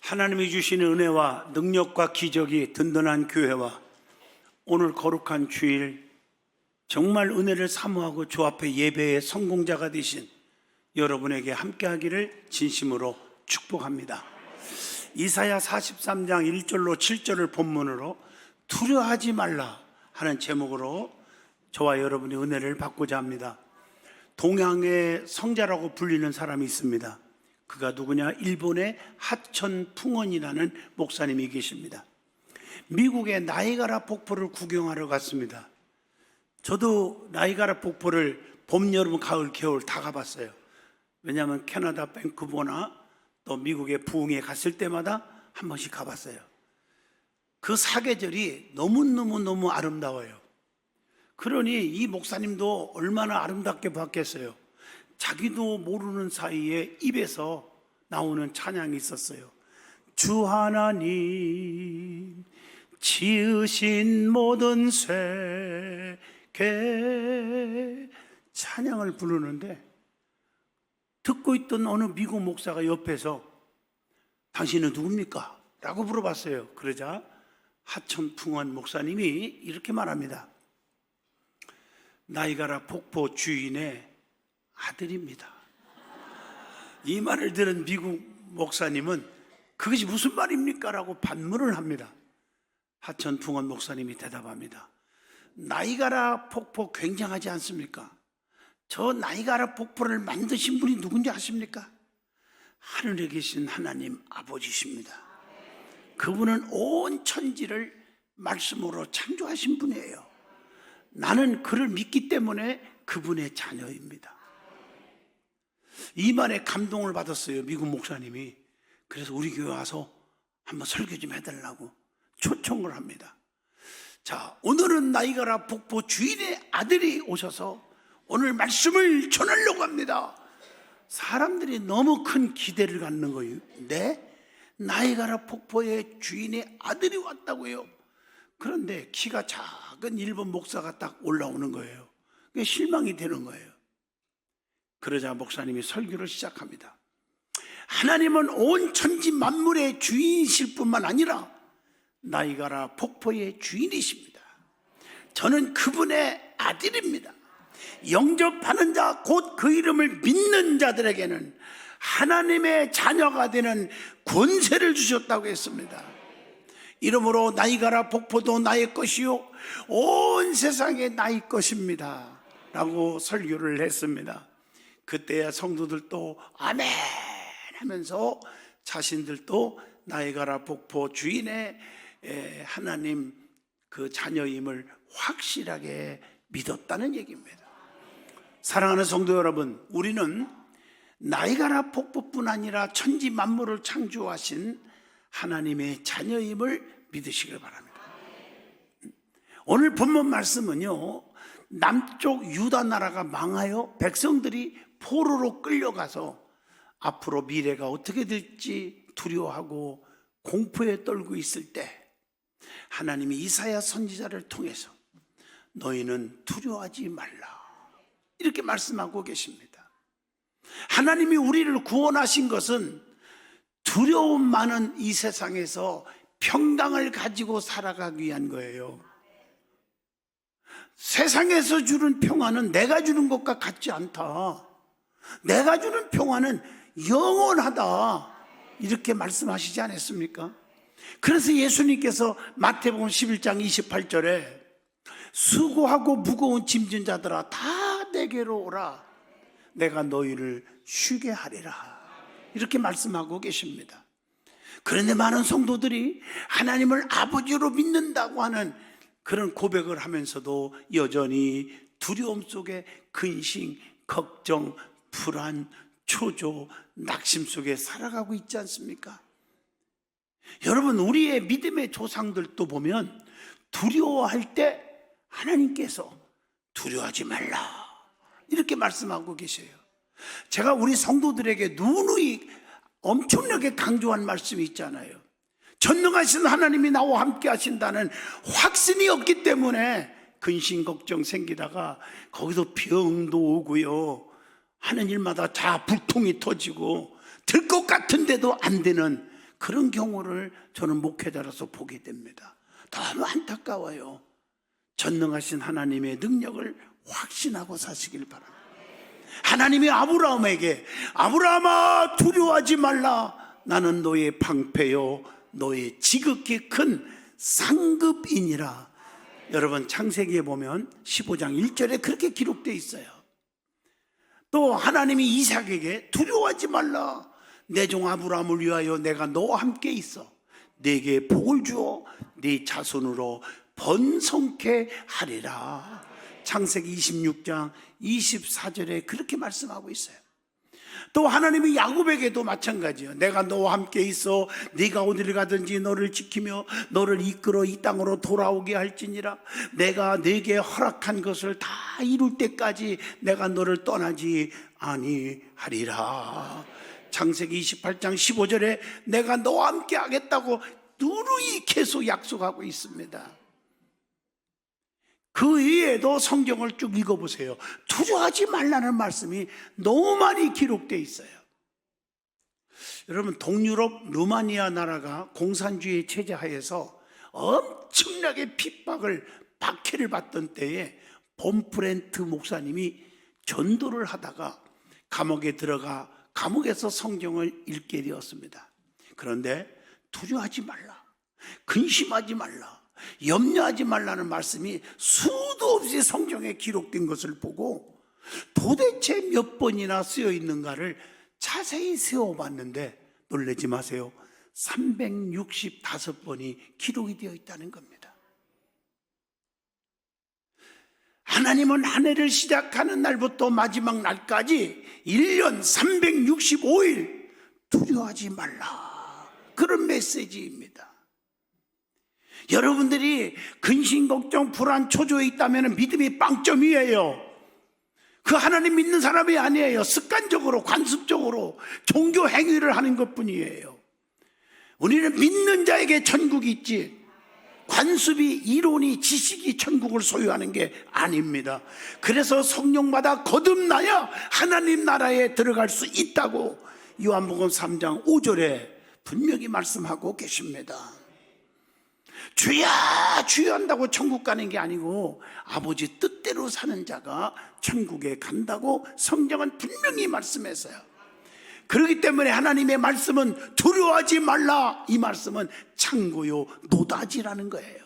하나님이 주시는 은혜와 능력과 기적이 든든한 교회와 오늘 거룩한 주일 정말 은혜를 사모하고 주 앞에 예배의 성공자가 되신 여러분에게 함께하기를 진심으로 축복합니다. 이사야 43장 1절로 7절을 본문으로 두려워하지 말라 하는 제목으로 저와 여러분이 은혜를 받고자 합니다. 동양의 성자라고 불리는 사람이 있습니다. 그가 누구냐? 일본의 하천 풍원이라는 목사님이 계십니다. 미국의 나이가라 폭포를 구경하러 갔습니다. 저도 나이가라 폭포를 봄, 여름, 가을, 겨울 다 가봤어요. 왜냐하면 캐나다 밴쿠버나 또 미국의 부흥에 갔을 때마다 한 번씩 가봤어요. 그 사계절이 너무너무 아름다워요. 그러니 이 목사님도 얼마나 아름답게 봤겠어요. 자기도 모르는 사이에 입에서 나오는 찬양이 있었어요. 주 하나님 지으신 모든 세계, 찬양을 부르는데 듣고 있던 어느 미국 목사가 옆에서 당신은 누굽니까? 라고 물어봤어요. 그러자 하천풍원 목사님이 이렇게 말합니다. 나이가라 폭포 주인의 아들입니다. 이 말을 들은 미국 목사님은 그것이 무슨 말입니까? 라고 반문을 합니다. 하천풍원 목사님이 대답합니다. 나이가라 폭포 굉장하지 않습니까? 저 나이가라 폭포를 만드신 분이 누군지 아십니까? 하늘에 계신 하나님 아버지십니다. 그분은 온 천지를 말씀으로 창조하신 분이에요. 나는 그를 믿기 때문에 그분의 자녀입니다. 이 말에 감동을 받았어요, 미국 목사님이. 그래서 우리 교회 와서 한번 설교 좀 해달라고 초청을 합니다. 자, 오늘은 나이가라 폭포 주인의 아들이 오셔서 오늘 말씀을 전하려고 합니다. 사람들이 너무 큰 기대를 갖는 거예요. 네? 나이가라 폭포의 주인의 아들이 왔다고요? 그런데 키가 작은 일본 목사가 딱 올라오는 거예요. 실망이 되는 거예요. 그러자 목사님이 설교를 시작합니다. 하나님은 온 천지 만물의 주인이실 뿐만 아니라 나이가라 폭포의 주인이십니다. 저는 그분의 아들입니다. 영접하는 자, 곧 그 이름을 믿는 자들에게는 하나님의 자녀가 되는 권세를 주셨다고 했습니다. 이러므로 나이가라 폭포도 나의 것이요 온 세상의 나의 것입니다 라고 설교를 했습니다. 그때야 성도들도 아멘 하면서 자신들도 나이가라 폭포 주인의 하나님 그 자녀임을 확실하게 믿었다는 얘기입니다. 사랑하는 성도 여러분, 우리는 나이가라 폭포뿐 아니라 천지 만물을 창조하신 하나님의 자녀임을 믿으시길 바랍니다. 오늘 본문 말씀은요, 남쪽 유다 나라가 망하여 백성들이 포로로 끌려가서 앞으로 미래가 어떻게 될지 두려워하고 공포에 떨고 있을 때 하나님이 이사야 선지자를 통해서 너희는 두려워하지 말라 이렇게 말씀하고 계십니다. 하나님이 우리를 구원하신 것은 두려움 많은 이 세상에서 평강을 가지고 살아가기 위한 거예요. 세상에서 주는 평화는 내가 주는 것과 같지 않다. 내가 주는 평화는 영원하다. 이렇게 말씀하시지 않았습니까? 그래서 예수님께서 마태복음 11장 28절에 수고하고 무거운 짐진 자들아 다 내게로 오라. 내가 너희를 쉬게 하리라. 이렇게 말씀하고 계십니다. 그런데 많은 성도들이 하나님을 아버지로 믿는다고 하는 그런 고백을 하면서도 여전히 두려움 속에 근심, 걱정, 불안, 초조, 낙심 속에 살아가고 있지 않습니까? 여러분, 우리의 믿음의 조상들도 보면 두려워할 때 하나님께서 두려워하지 말라 이렇게 말씀하고 계세요. 제가 우리 성도들에게 누누이 엄청나게 강조한 말씀이 있잖아요. 전능하신 하나님이 나와 함께 하신다는 확신이 없기 때문에 근심 걱정 생기다가 거기서 병도 오고요, 하는 일마다 다 불통이 터지고 될 것 같은데도 안 되는 그런 경우를 저는 목회자로서 보게 됩니다. 너무 안타까워요. 전능하신 하나님의 능력을 확신하고 사시길 바랍니다. 하나님이 아브라함에게 아브라함아 두려워하지 말라, 나는 너의 방패요 너의 지극히 큰 상급이니라. 여러분 창세기에 보면 15장 1절에 그렇게 기록되어 있어요. 또 하나님이 이삭에게 두려워하지 말라, 내 종 아브라함을 위하여 내가 너와 함께 있어 네게 복을 주어 네 자손으로 번성케 하리라. 창세기 26장 24절에 그렇게 말씀하고 있어요. 또 하나님이 야곱에게도 마찬가지예요. 내가 너와 함께 있어 네가 어디를 가든지 너를 지키며 너를 이끌어 이 땅으로 돌아오게 할지니라. 내가 네게 허락한 것을 다 이룰 때까지 내가 너를 떠나지 아니하리라. 창세기 28장 15절에 내가 너와 함께 하겠다고 누누이 계속 약속하고 있습니다. 그 외에도 성경을 쭉 읽어보세요. 두려워하지 말라는 말씀이 너무 많이 기록되어 있어요. 여러분 동유럽 루마니아 나라가 공산주의 체제 하에서 엄청나게 핍박을 박해를 받던 때에 봄프렌트 목사님이 전도를 하다가 감옥에 들어가 감옥에서 성경을 읽게 되었습니다. 그런데 두려워하지 말라, 근심하지 말라, 염려하지 말라는 말씀이 수도 없이 성경에 기록된 것을 보고 도대체 몇 번이나 쓰여 있는가를 자세히 세워봤는데 놀라지 마세요. 365번이 기록이 되어 있다는 겁니다. 하나님은 한 해를 시작하는 날부터 마지막 날까지 1년 365일 두려워하지 말라, 그런 메시지입니다. 여러분들이 근심, 걱정, 불안, 초조에 있다면 믿음이 빵점이에요. 그 하나님 믿는 사람이 아니에요. 습관적으로 관습적으로 종교 행위를 하는 것뿐이에요. 우리는 믿는 자에게 천국이 있지 관습이, 이론이, 지식이 천국을 소유하는 게 아닙니다. 그래서 성령마다 거듭나야 하나님 나라에 들어갈 수 있다고 요한복음 3장 5절에 분명히 말씀하고 계십니다. 주야 주야 한다고 천국 가는 게 아니고 아버지 뜻대로 사는 자가 천국에 간다고 성경은 분명히 말씀했어요. 그렇기 때문에 하나님의 말씀은 두려워하지 말라, 이 말씀은 창고요 노다지라는 거예요.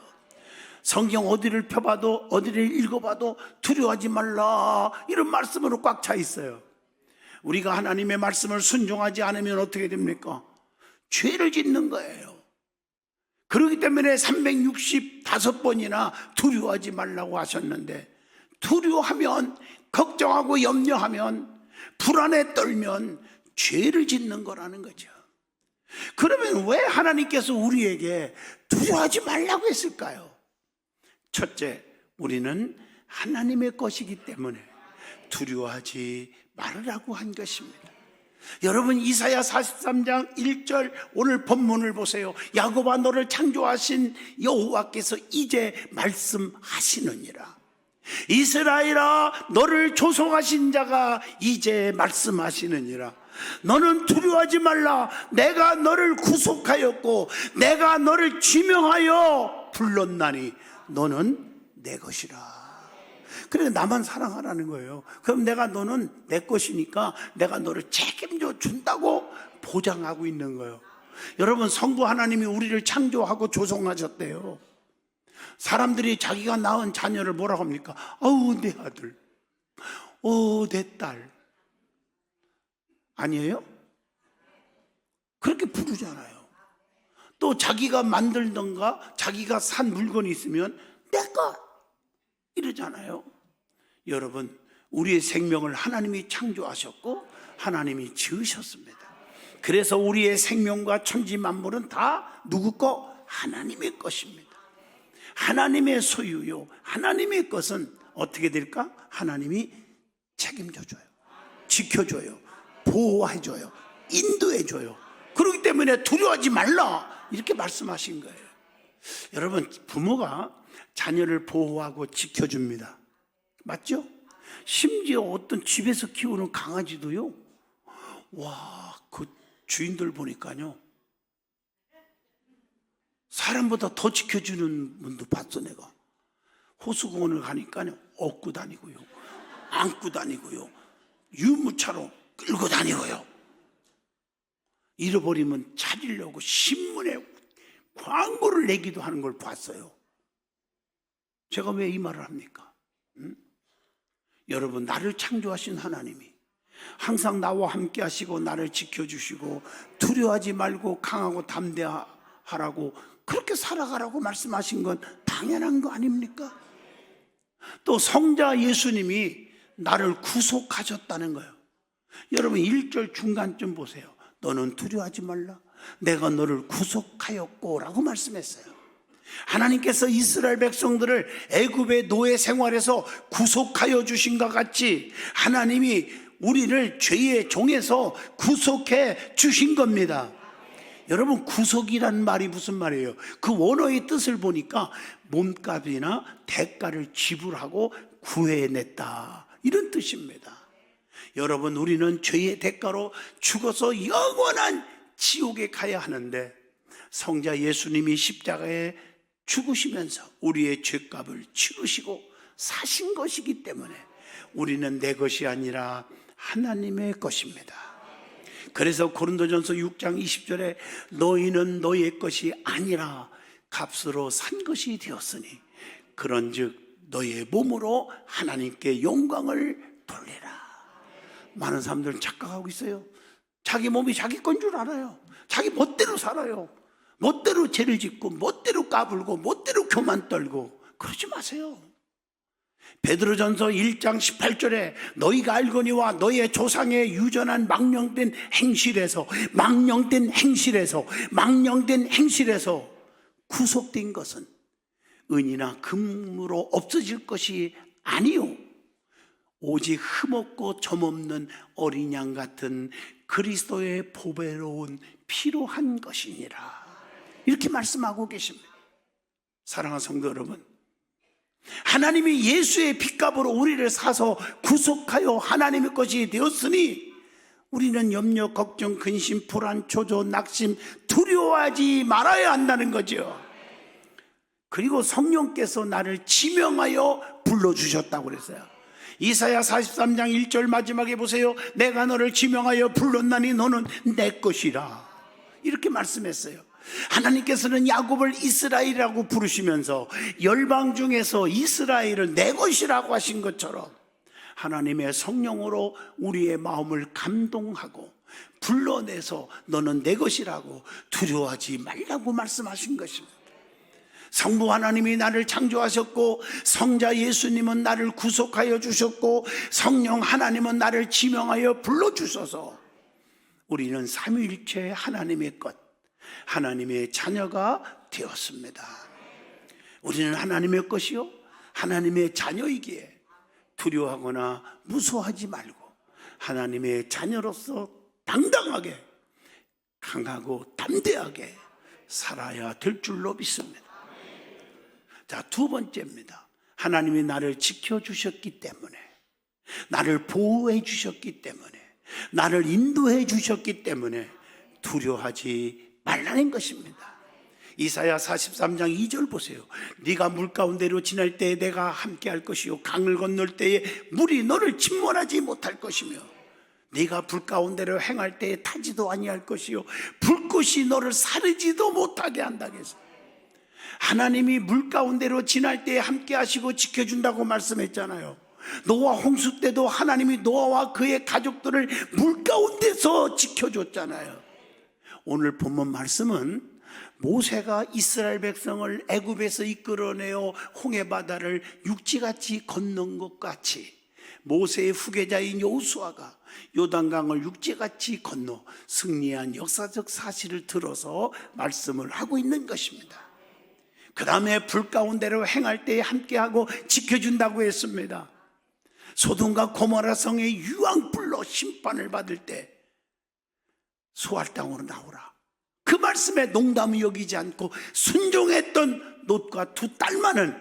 성경 어디를 펴봐도 어디를 읽어봐도 두려워하지 말라 이런 말씀으로 꽉 차 있어요. 우리가 하나님의 말씀을 순종하지 않으면 어떻게 됩니까? 죄를 짓는 거예요. 그렇기 때문에 365번이나 두려워하지 말라고 하셨는데, 두려워하면, 걱정하고 염려하면, 불안에 떨면 죄를 짓는 거라는 거죠. 그러면 왜 하나님께서 우리에게 두려워하지 말라고 했을까요? 첫째, 우리는 하나님의 것이기 때문에 두려워하지 말으라고 한 것입니다. 여러분 이사야 43장 1절 오늘 본문을 보세요. 야곱아 너를 창조하신 여호와께서 이제 말씀하시느니라. 이스라엘아 너를 조성하신 자가 이제 말씀하시느니라. 너는 두려워하지 말라. 내가 너를 구속하였고 내가 너를 지명하여 불렀나니 너는 내 것이라. 그래 나만 사랑하라는 거예요. 그럼 내가 너는 내 것이니까 내가 너를 책임져 준다고 보장하고 있는 거예요. 여러분 성부 하나님이 우리를 창조하고 조성하셨대요. 사람들이 자기가 낳은 자녀를 뭐라고 합니까? 어우 내 아들, 내 딸 아니에요? 그렇게 부르잖아요. 또 자기가 만들던가 자기가 산 물건이 있으면 내 것 이러잖아요. 여러분 우리의 생명을 하나님이 창조하셨고 하나님이 지으셨습니다. 그래서 우리의 생명과 천지 만물은 다 누구 거? 하나님의 것입니다. 하나님의 소유요. 하나님의 것은 어떻게 될까? 하나님이 책임져줘요, 지켜줘요, 보호해줘요, 인도해줘요. 그렇기 때문에 두려워하지 말라 이렇게 말씀하신 거예요. 여러분 부모가 자녀를 보호하고 지켜줍니다. 맞죠? 심지어 어떤 집에서 키우는 강아지도요, 와, 그 주인들 보니까요, 사람보다 더 지켜주는 분도 봤어. 내가 호수공원을 가니까요, 업고 다니고요, 안고 다니고요, 유모차로 끌고 다니고요, 잃어버리면 찾으려고 신문에 광고를 내기도 하는 걸 봤어요. 제가 왜 이 말을 합니까? 여러분, 나를 창조하신 하나님이 항상 나와 함께 하시고 나를 지켜주시고 두려워하지 말고 강하고 담대하라고, 그렇게 살아가라고 말씀하신 건 당연한 거 아닙니까? 또 성자 예수님이 나를 구속하셨다는 거예요. 여러분, 1절 중간쯤 보세요. 너는 두려워하지 말라, 내가 너를 구속하였고 라고 말씀했어요. 하나님께서 이스라엘 백성들을 애굽의 노예 생활에서 구속하여 주신 것 같이 하나님이 우리를 죄의 종에서 구속해 주신 겁니다. 여러분, 구속이란 말이 무슨 말이에요? 그 원어의 뜻을 보니까 몸값이나 대가를 지불하고 구해냈다, 이런 뜻입니다. 여러분, 우리는 죄의 대가로 죽어서 영원한 지옥에 가야 하는데 성자 예수님이 십자가에 죽으시면서 우리의 죄값을 치르시고 사신 것이기 때문에 우리는 내 것이 아니라 하나님의 것입니다. 그래서 고린도전서 6장 20절에 너희는 너희의 것이 아니라 값으로 산 것이 되었으니 그런즉 너희의 몸으로 하나님께 영광을 돌리라. 많은 사람들은 착각하고 있어요. 자기 몸이 자기 건 줄 알아요. 자기 멋대로 살아요. 멋대로 죄를 짓고 멋대로 까불고 멋대로 교만 떨고. 그러지 마세요. 베드로전서 1장 18절에 너희가 알거니와 너희의 조상의 유전한 망령된 행실에서 구속된 것은 은이나 금으로 없어질 것이 아니요 오직 흠없고 점없는 어린 양 같은 그리스도의 보배로운 피로 한 것이니라. 이렇게 말씀하고 계십니다. 사랑하는 성도 여러분, 하나님이 예수의 핏값으로 우리를 사서 구속하여 하나님의 것이 되었으니 우리는 염려, 걱정, 근심, 불안, 초조, 낙심, 두려워하지 말아야 한다는 거죠. 그리고 성령께서 나를 지명하여 불러주셨다고 그랬어요. 이사야 43장 1절 마지막에 보세요. 내가 너를 지명하여 불렀나니 너는 내 것이라, 이렇게 말씀했어요. 하나님께서는 야곱을 이스라엘이라고 부르시면서 열방 중에서 이스라엘을 내 것이라고 하신 것처럼 하나님의 성령으로 우리의 마음을 감동하고 불러내서 너는 내 것이라고 두려워하지 말라고 말씀하신 것입니다. 성부 하나님이 나를 창조하셨고 성자 예수님은 나를 구속하여 주셨고 성령 하나님은 나를 지명하여 불러주셔서 우리는 삼위일체 하나님의 것, 하나님의 자녀가 되었습니다. 우리는 하나님의 것이요 하나님의 자녀이기에 두려워하거나 무서워하지 말고 하나님의 자녀로서 당당하게 강하고 담대하게 살아야 될 줄로 믿습니다. 자, 두 번째입니다. 하나님이 나를 지켜주셨기 때문에, 나를 보호해 주셨기 때문에, 나를 인도해 주셨기 때문에 두려워하지 말라는 것입니다. 이사야 43장 2절 보세요. 네가 물 가운데로 지날 때에 내가 함께 할 것이요 강을 건널 때에 물이 너를 침몰하지 못할 것이며 네가 불 가운데로 행할 때에 타지도 아니할 것이요 불꽃이 너를 사르지도 못하게 한다고 했어요. 하나님이 물 가운데로 지날 때에 함께 하시고 지켜준다고 말씀했잖아요. 노아 홍수 때도 하나님이 노아와 그의 가족들을 물 가운데서 지켜줬잖아요. 오늘 본문 말씀은 모세가 이스라엘 백성을 애굽에서 이끌어내어 홍해바다를 육지같이 건넌 것 같이 모세의 후계자인 여호수아가 요단강을 육지같이 건너 승리한 역사적 사실을 들어서 말씀을 하고 있는 것입니다. 그 다음에 불 가운데로 행할 때에 함께하고 지켜준다고 했습니다. 소돔과 고모라 성의 유황불로 심판을 받을 때 소알 땅으로 나오라, 그 말씀에 농담을 여기지 않고 순종했던 롯과 두 딸만은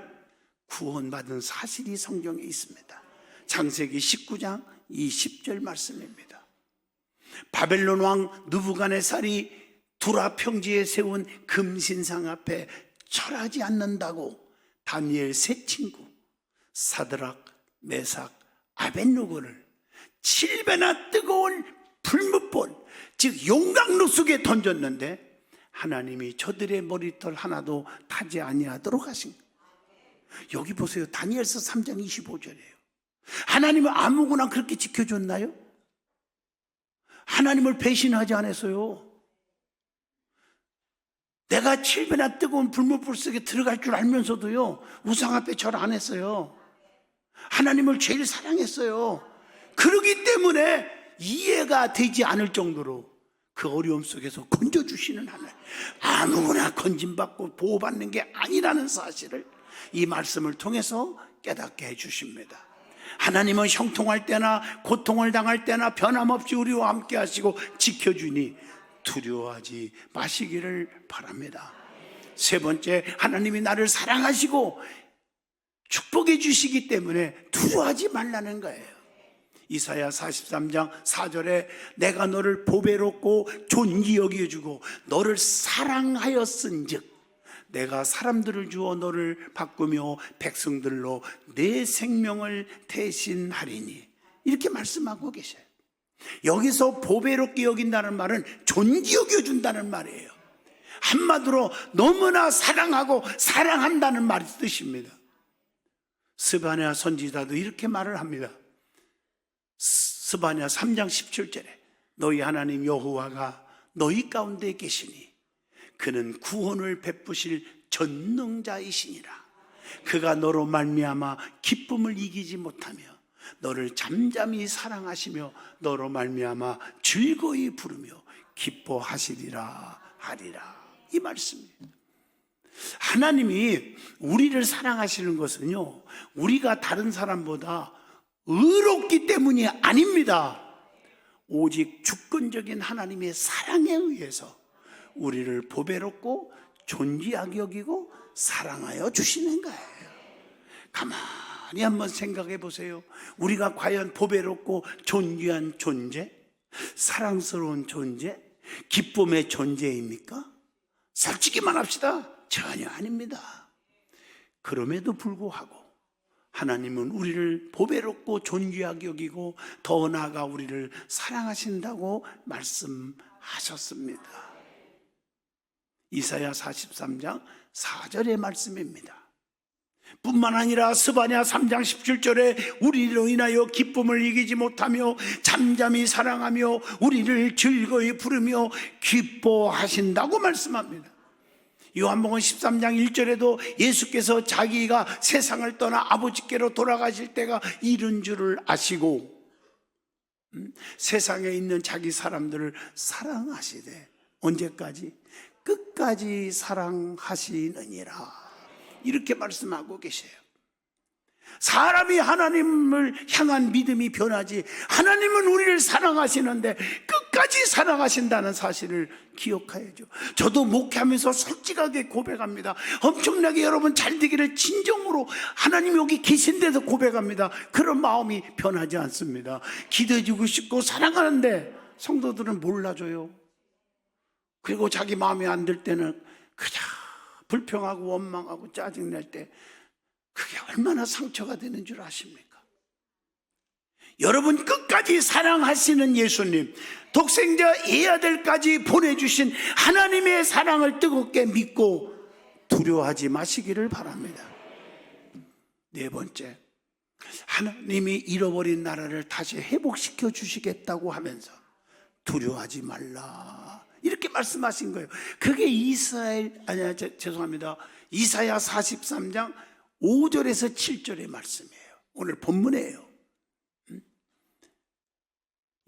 구원받은 사실이 성경에 있습니다. 창세기 19장 20절 말씀입니다. 바벨론 왕 느부갓네살이 두라 평지에 세운 금신상 앞에 절하지 않는다고 다니엘 세 친구 사드락, 메삭, 아벳느고를 7배나 뜨거운 불뭇볼, 즉 용광로 속에 던졌는데 하나님이 저들의 머리털 하나도 타지 아니하도록 하신 거예요. 여기 보세요. 다니엘서 3장 25절이에요. 하나님은 아무거나 그렇게 지켜줬나요? 하나님을 배신하지 않았어요. 내가 7배나 뜨거운 불못불 속에 들어갈 줄 알면서도요, 우상 앞에 절 안 했어요. 하나님을 제일 사랑했어요. 그러기 때문에 이해가 되지 않을 정도로 그 어려움 속에서 건져주시는 하나님, 아무거나 건짐받고 보호받는 게 아니라는 사실을 이 말씀을 통해서 깨닫게 해주십니다. 하나님은 형통할 때나 고통을 당할 때나 변함없이 우리와 함께 하시고 지켜주니 두려워하지 마시기를 바랍니다. 세 번째, 하나님이 나를 사랑하시고 축복해 주시기 때문에 두려워하지 말라는 거예요. 이사야 43장 4절에 내가 너를 보배롭고 존귀 여겨주고 너를 사랑하였은즉 내가 사람들을 주어 너를 바꾸며 백성들로 내 생명을 대신하리니, 이렇게 말씀하고 계셔요. 여기서 보배롭게 여긴다는 말은 존귀 여겨준다는 말이에요. 한마디로 너무나 사랑하고 사랑한다는 말이 뜻입니다. 스바냐 선지자도 이렇게 말을 합니다. 스바냐 3장 17절에 너희 하나님 여호와가 너희 가운데 계시니 그는 구원을 베푸실 전능자이시니라. 그가 너로 말미암아 기쁨을 이기지 못하며 너를 잠잠히 사랑하시며 너로 말미암아 즐거이 부르며 기뻐하시리라 하리라. 이 말씀입니다. 하나님이 우리를 사랑하시는 것은요, 우리가 다른 사람보다 의롭기 때문이 아닙니다. 오직 주권적인 하나님의 사랑에 의해서 우리를 보배롭고 존귀하게 여기고 사랑하여 주시는 거예요. 가만히 한번 생각해 보세요. 우리가 과연 보배롭고 존귀한 존재, 사랑스러운 존재, 기쁨의 존재입니까? 솔직히 말합시다. 전혀 아닙니다. 그럼에도 불구하고 하나님은 우리를 보배롭고 존귀하게 여기고 더 나아가 우리를 사랑하신다고 말씀하셨습니다. 이사야 43장 4절의 말씀입니다. 뿐만 아니라 스바냐 3장 17절에 우리로 인하여 기쁨을 이기지 못하며 잠잠히 사랑하며 우리를 즐거이 부르며 기뻐하신다고 말씀합니다. 요한복음 13장 1절에도 예수께서 자기가 세상을 떠나 아버지께로 돌아가실 때가 이른 줄을 아시고 세상에 있는 자기 사람들을 사랑하시되 언제까지? 끝까지 사랑하시느니라. 이렇게 말씀하고 계세요. 사람이 하나님을 향한 믿음이 변하지, 하나님은 우리를 사랑하시는데 끝까지 사랑하신다는 사실을 기억해야죠. 저도 목회하면서 솔직하게 고백합니다. 엄청나게 여러분 잘 되기를 진정으로 하나님 여기 계신 데서 고백합니다. 그런 마음이 변하지 않습니다. 기도해주고 싶고 사랑하는데 성도들은 몰라줘요. 그리고 자기 마음에 안 들 때는 그냥 불평하고 원망하고 짜증낼 때 그게 얼마나 상처가 되는 줄 아십니까? 여러분, 끝까지 사랑하시는 예수님, 독생자 예아들까지 보내주신 하나님의 사랑을 뜨겁게 믿고 두려워하지 마시기를 바랍니다. 네 번째, 하나님이 잃어버린 나라를 다시 회복시켜 주시겠다고 하면서 두려워하지 말라, 이렇게 말씀하신 거예요. 그게 이사야 43장 5절에서 7절의 말씀이에요. 오늘 본문이에요.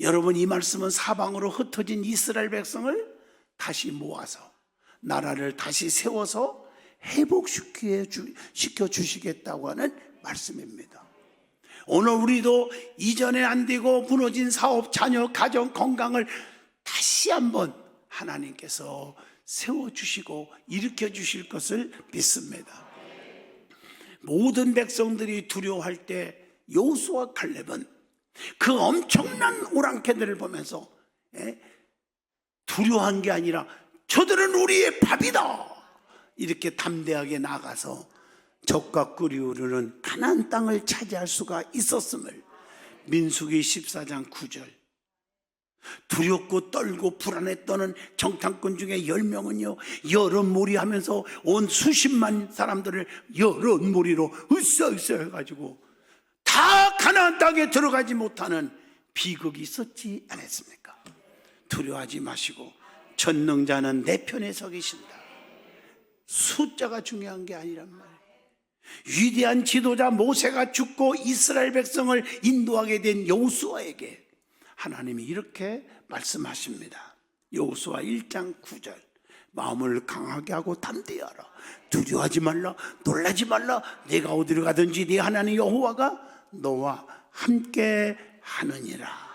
여러분, 이 말씀은 사방으로 흩어진 이스라엘 백성을 다시 모아서 나라를 다시 세워서 회복시켜 주시겠다고 하는 말씀입니다. 오늘 우리도 이전에 안 되고 무너진 사업, 자녀, 가정, 건강을 다시 한번 하나님께서 세워주시고 일으켜 주실 것을 믿습니다. 모든 백성들이 두려워할 때 여호수아와 갈렙은 그 엄청난 오랑캐들을 보면서 두려워한 게 아니라 저들은 우리의 밥이다 이렇게 담대하게 나가서 적과 꿀이 흐르는 가나안 땅을 차지할 수가 있었음을 민수기 14장 9절 두렵고 떨고 불안에 떠는 정탐꾼 중에 10명은요 여론몰이 하면서 온 수십만 사람들을 여론몰이로 으쌰으쌰 해가지고 다 가나안 땅에 들어가지 못하는 비극이 있었지 않았습니까? 두려워하지 마시고 전능자는 내 편에 서 계신다. 숫자가 중요한 게 아니란 말이에요. 위대한 지도자 모세가 죽고 이스라엘 백성을 인도하게 된 여호수아에게 하나님이 이렇게 말씀하십니다. 여호수아 1장 9절 마음을 강하게 하고 담대하라. 두려워하지 말라. 놀라지 말라. 내가 어디로 가든지 네 하나님 여호와가 너와 함께 하느니라.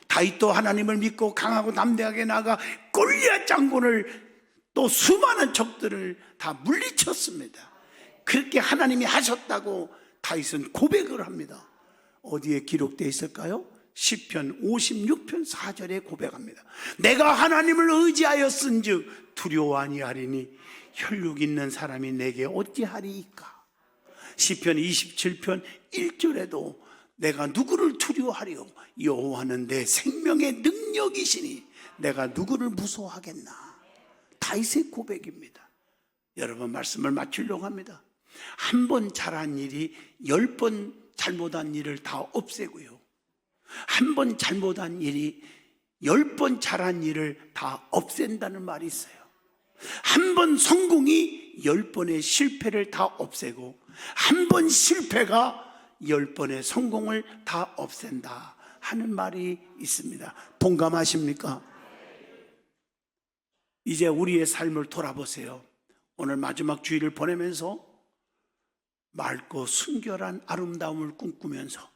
다윗도 하나님을 믿고 강하고 담대하게 나가 골리앗 장군을 또 수많은 적들을 다 물리쳤습니다. 그렇게 하나님이 하셨다고 다윗은 고백을 합니다. 어디에 기록되어 있을까요? 시편 56편 4절에 고백합니다. 내가 하나님을 의지하였은즉 두려워 아니하리니 혈육 있는 사람이 내게 어찌하리이까. 시편 27편 1절에도 내가 누구를 두려워하리요 여호와는 내 생명의 능력이시니 내가 누구를 무서워하겠나. 다윗의 고백입니다. 여러분 말씀을 마치려고 합니다. 한 번 잘한 일이 10번 잘못한 일을 다 없애고요, 한 번 잘못한 일이 10번 잘한 일을 다 없앤다는 말이 있어요. 한 번 성공이 10번의 실패를 다 없애고 한 번 실패가 10번의 성공을 다 없앤다 하는 말이 있습니다. 동감하십니까? 이제 우리의 삶을 돌아보세요. 오늘 마지막 주일을 보내면서 맑고 순결한 아름다움을 꿈꾸면서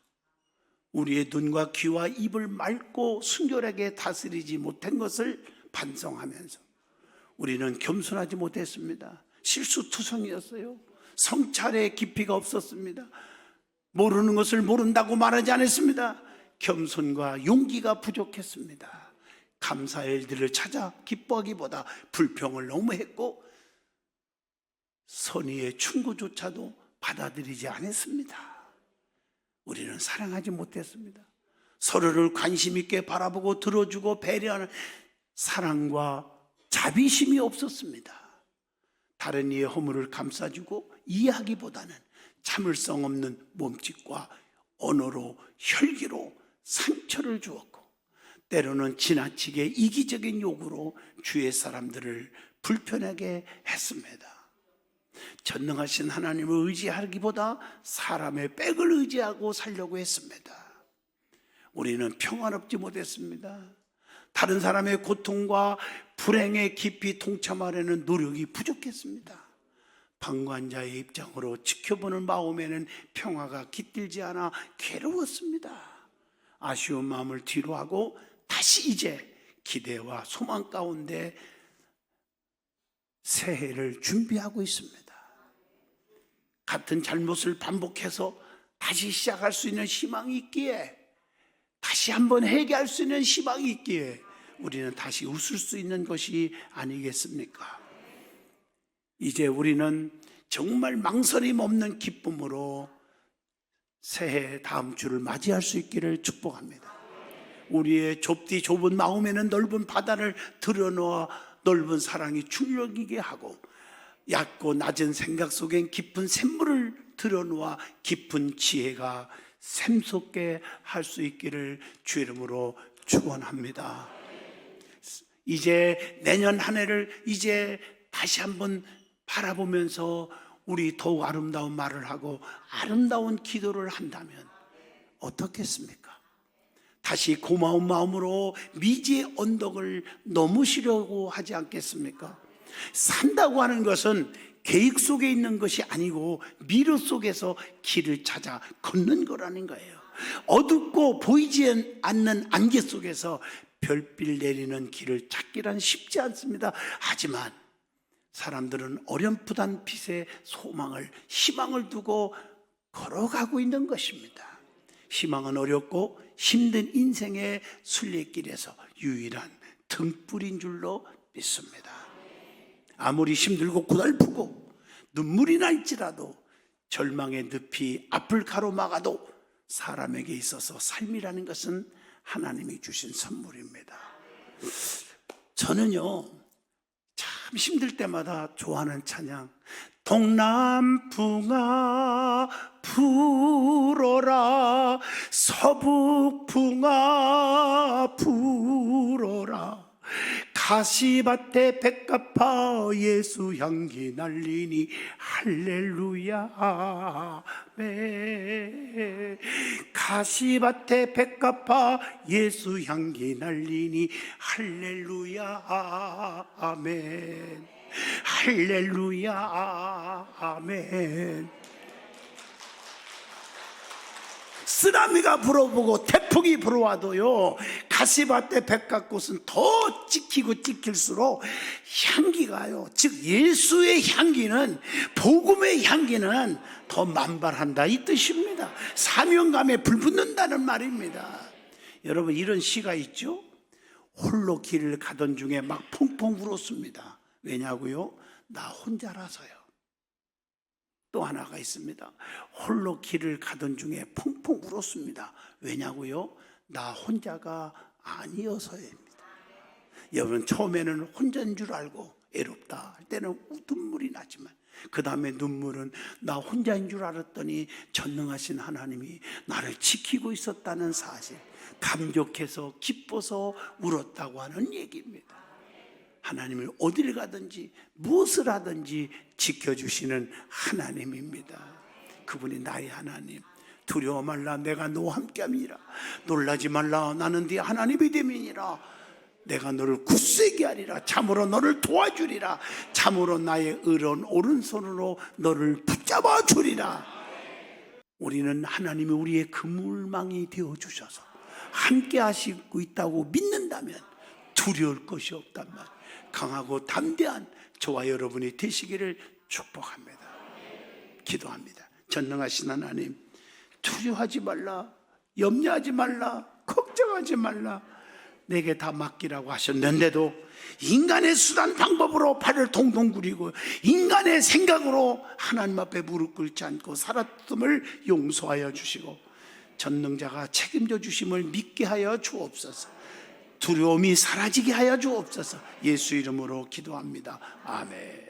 우리의 눈과 귀와 입을 맑고 순결하게 다스리지 못한 것을 반성하면서 우리는 겸손하지 못했습니다. 실수투성이었어요. 성찰의 깊이가 없었습니다. 모르는 것을 모른다고 말하지 않았습니다. 겸손과 용기가 부족했습니다. 감사의 일들을 찾아 기뻐하기보다 불평을 너무 했고 선의의 충고조차도 받아들이지 않았습니다. 우리는 사랑하지 못했습니다. 서로를 관심 있게 바라보고 들어주고 배려하는 사랑과 자비심이 없었습니다. 다른 이의 허물을 감싸주고 이해하기보다는 참을성 없는 몸짓과 언어로 혈기로 상처를 주었고 때로는 지나치게 이기적인 요구로 주의 사람들을 불편하게 했습니다. 전능하신 하나님을 의지하기보다 사람의 빽을 의지하고 살려고 했습니다. 우리는 평안롭지 못했습니다. 다른 사람의 고통과 불행에 깊이 동참하려는 노력이 부족했습니다. 방관자의 입장으로 지켜보는 마음에는 평화가 깃들지 않아 괴로웠습니다. 아쉬운 마음을 뒤로하고 다시 이제 기대와 소망 가운데 새해를 준비하고 있습니다. 같은 잘못을 반복해서 다시 시작할 수 있는 희망이 있기에, 다시 한번 회개할 수 있는 희망이 있기에 우리는 다시 웃을 수 있는 것이 아니겠습니까? 이제 우리는 정말 망설임 없는 기쁨으로 새해 다음 주를 맞이할 수 있기를 축복합니다. 우리의 좁디 좁은 마음에는 넓은 바다를 들여놓아 넓은 사랑이 출렁이게 하고 얕고 낮은 생각 속엔 깊은 샘물을 들여놓아 깊은 지혜가 샘솟게 할 수 있기를 주 이름으로 축원합니다. 이제 내년 한 해를 이제 다시 한번 바라보면서 우리 더욱 아름다운 말을 하고 아름다운 기도를 한다면 어떻겠습니까? 다시 고마운 마음으로 미지의 언덕을 넘으시려고 하지 않겠습니까? 산다고 하는 것은 계획 속에 있는 것이 아니고 미로 속에서 길을 찾아 걷는 거라는 거예요. 어둡고 보이지 않는 안개 속에서 별빛 내리는 길을 찾기란 쉽지 않습니다. 하지만 사람들은 어렴풋한 빛에 소망을, 희망을 두고 걸어가고 있는 것입니다. 희망은 어렵고 힘든 인생의 순례길에서 유일한 등불인 줄로 믿습니다. 아무리 힘들고 고달프고 눈물이 날지라도 절망의 늪이 앞을 가로막아도 사람에게 있어서 삶이라는 것은 하나님이 주신 선물입니다. 저는요, 참 힘들 때마다 좋아하는 찬양, 동남풍아 불어라, 서북풍아 불어라, 가시밭에 백합화 예수 향기 날리니 할렐루야 아멘. 가시밭에 백합화 예수 향기 날리니 할렐루야 아멘. 할렐루야 아멘. 쓰나미가 불어보고 태풍이 불어와도요, 가시밭에 백합꽃은 더 찍히고 찍힐수록 향기가요, 즉 예수의 향기는, 복음의 향기는 더 만발한다, 이 뜻입니다. 사명감에 불붙는다는 말입니다. 여러분, 이런 시가 있죠? 홀로 길을 가던 중에 막 펑펑 울었습니다. 왜냐고요? 나 혼자라서요. 또 하나가 있습니다. 홀로 길을 가던 중에 펑펑 울었습니다. 왜냐고요? 나 혼자가 아니어서입니다. 여러분, 처음에는 혼자인 줄 알고 애롭다 할 때는 눈물이 나지만 그 다음에 눈물은 나 혼자인 줄 알았더니 전능하신 하나님이 나를 지키고 있었다는 사실, 감격해서 기뻐서 울었다고 하는 얘기입니다. 하나님을 어디를 가든지 무엇을 하든지 지켜주시는 하나님입니다. 그분이 나의 하나님. 두려워 말라, 내가 너와 함께함이라. 놀라지 말라, 나는 네 하나님이 됨이니라. 내가 너를 굳세게 하리라. 참으로 너를 도와주리라. 참으로 나의 의로운 오른손으로 너를 붙잡아 주리라. 우리는 하나님이 우리의 그물망이 되어주셔서 함께 하시고 있다고 믿는다면 두려울 것이 없단 말. 강하고 담대한 저와 여러분이 되시기를 축복합니다. 기도합니다. 전능하신 하나님, 두려워하지 말라, 염려하지 말라, 걱정하지 말라, 내게 다 맡기라고 하셨는데도 인간의 수단 방법으로 팔을 동동 구리고 인간의 생각으로 하나님 앞에 무릎 꿇지 않고 살았음을 용서하여 주시고 전능자가 책임져 주심을 믿게 하여 주옵소서. 두려움이 사라지게 하여 주옵소서. 예수 이름으로 기도합니다. 아멘.